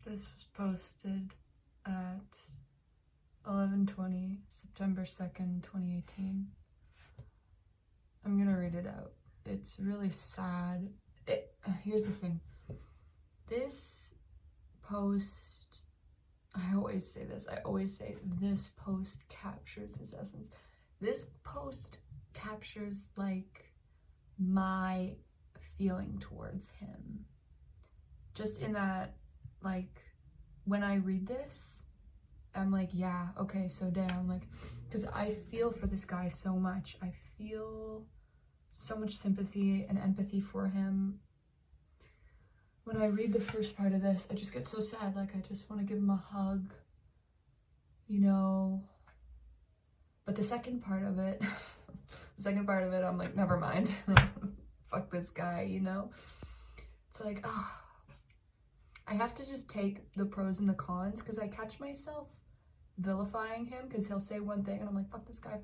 This was posted at 11:20, September 2nd, 2018. I'm gonna read it out. It's really sad. Here's the thing. This post, I always say this, this post captures his essence. This post captures like my feeling towards him. Just in that, like, when I read this, I'm like, yeah, okay, so damn, like, because I feel for this guy so much. I feel so much sympathy and empathy for him. When I read the first part of this, I just get so sad. Like, I just want to give him a hug, you know. But the second part of it, I'm like, never mind. Fuck this guy, you know. It's like, I have to just take the pros and the cons, because I catch myself vilifying him, because he'll say one thing and I'm like, fuck this guy,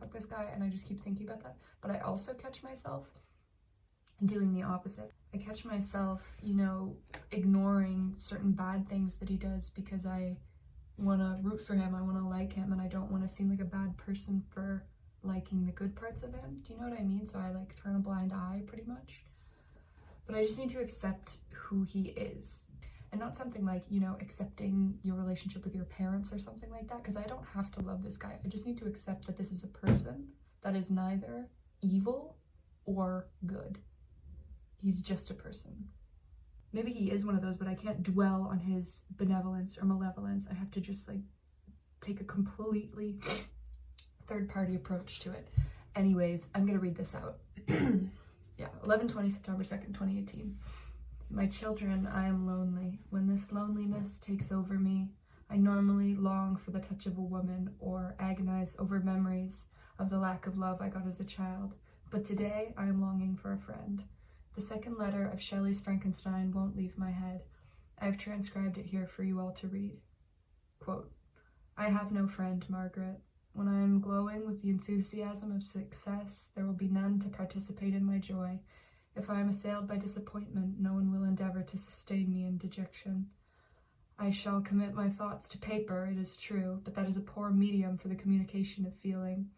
and I just keep thinking about that. But I also catch myself doing the opposite. I catch myself, you know, ignoring certain bad things that he does because I want to root for him, I want to like him, and I don't want to seem like a bad person for liking the good parts of him. Do you know what I mean? So I like turn a blind eye pretty much. But I just need to accept who he is. And not something like, you know, accepting your relationship with your parents or something like that, because I don't have to love this guy. I just need to accept that this is a person that is neither evil or good. He's just a person. Maybe he is one of those, but I can't dwell on his benevolence or malevolence. I have to just like take a completely third-party approach to it. Anyways, I'm gonna read this out. Yeah, 11:20, September 2nd, 2018. My children, I am lonely. When this loneliness takes over me, I normally long for the touch of a woman or agonize over memories of the lack of love I got as a child. But today, I am longing for a friend. The second letter of Shelley's Frankenstein won't leave my head. I have transcribed it here for you all to read. Quote, I have no friend, Margaret. When I am glowing with the enthusiasm of success, there will be none to participate in my joy. If I am assailed by disappointment, no one will endeavor to sustain me in dejection. I shall commit my thoughts to paper, it is true, but that is a poor medium for the communication of feeling.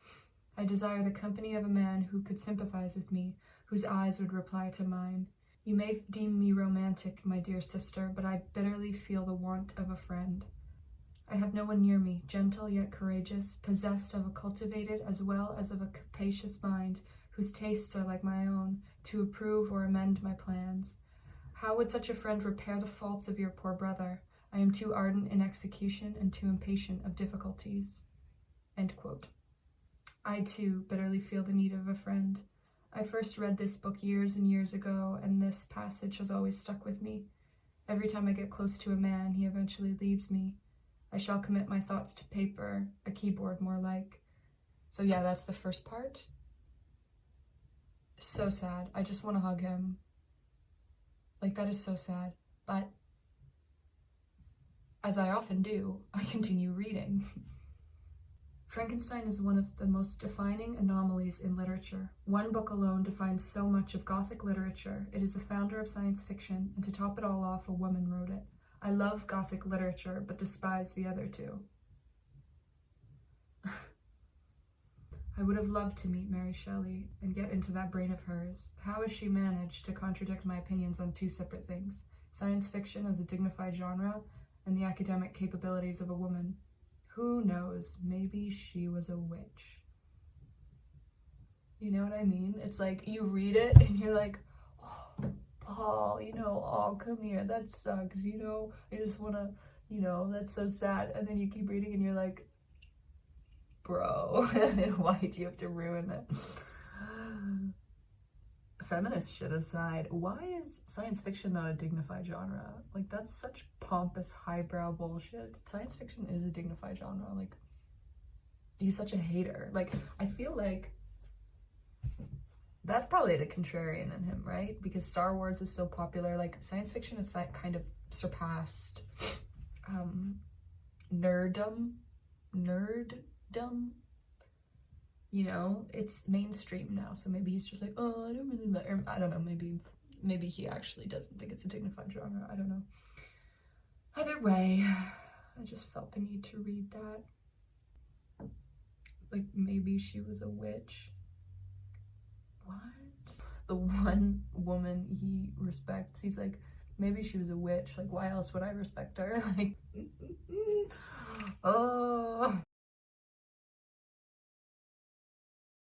I desire the company of a man who could sympathize with me, whose eyes would reply to mine. You may deem me romantic, my dear sister, but I bitterly feel the want of a friend. I have no one near me, gentle yet courageous, possessed of a cultivated as well as of a capacious mind, whose tastes are like my own, to approve or amend my plans. How would such a friend repair the faults of your poor brother? I am too ardent in execution and too impatient of difficulties. End quote. I too bitterly feel the need of a friend. I first read this book years and years ago, and this passage has always stuck with me. Every time I get close to a man, he eventually leaves me. I shall commit my thoughts to paper, a keyboard more like. So yeah, that's the first part. So sad. I just want to hug him. Like, that is so sad. But as I often do, I continue reading. Frankenstein is one of the most defining anomalies in literature. One book alone defines so much of Gothic literature. It is the founder of science fiction, and to top it all off, a woman wrote it. I love Gothic literature, but despise the other two. I would have loved to meet Mary Shelley and get into that brain of hers. How has she managed to contradict my opinions on two separate things? Science fiction as a dignified genre and the academic capabilities of a woman. Who knows? Maybe she was a witch. You know what I mean? It's like you read it and you're like, oh, Paul, you know, oh, come here, that sucks, you know, I just want to, you know, that's so sad. And then you keep reading and you're like, bro, why'd you have to ruin it? Feminist shit aside, why is science fiction not a dignified genre? Like, that's such pompous, highbrow bullshit. Science fiction is a dignified genre. Like, he's such a hater. Like, I feel like that's probably the contrarian in him, right? Because Star Wars is so popular. Like, science fiction is kind of surpassed nerddom. You know, it's mainstream now, so maybe he's just like, oh, I don't really like, or I don't know, maybe he actually doesn't think it's a dignified genre, I don't know. Either way, I just felt the need to read that. Like, maybe she was a witch. What? The one woman he respects, he's like, maybe she was a witch. Like, why else would I respect her? Like,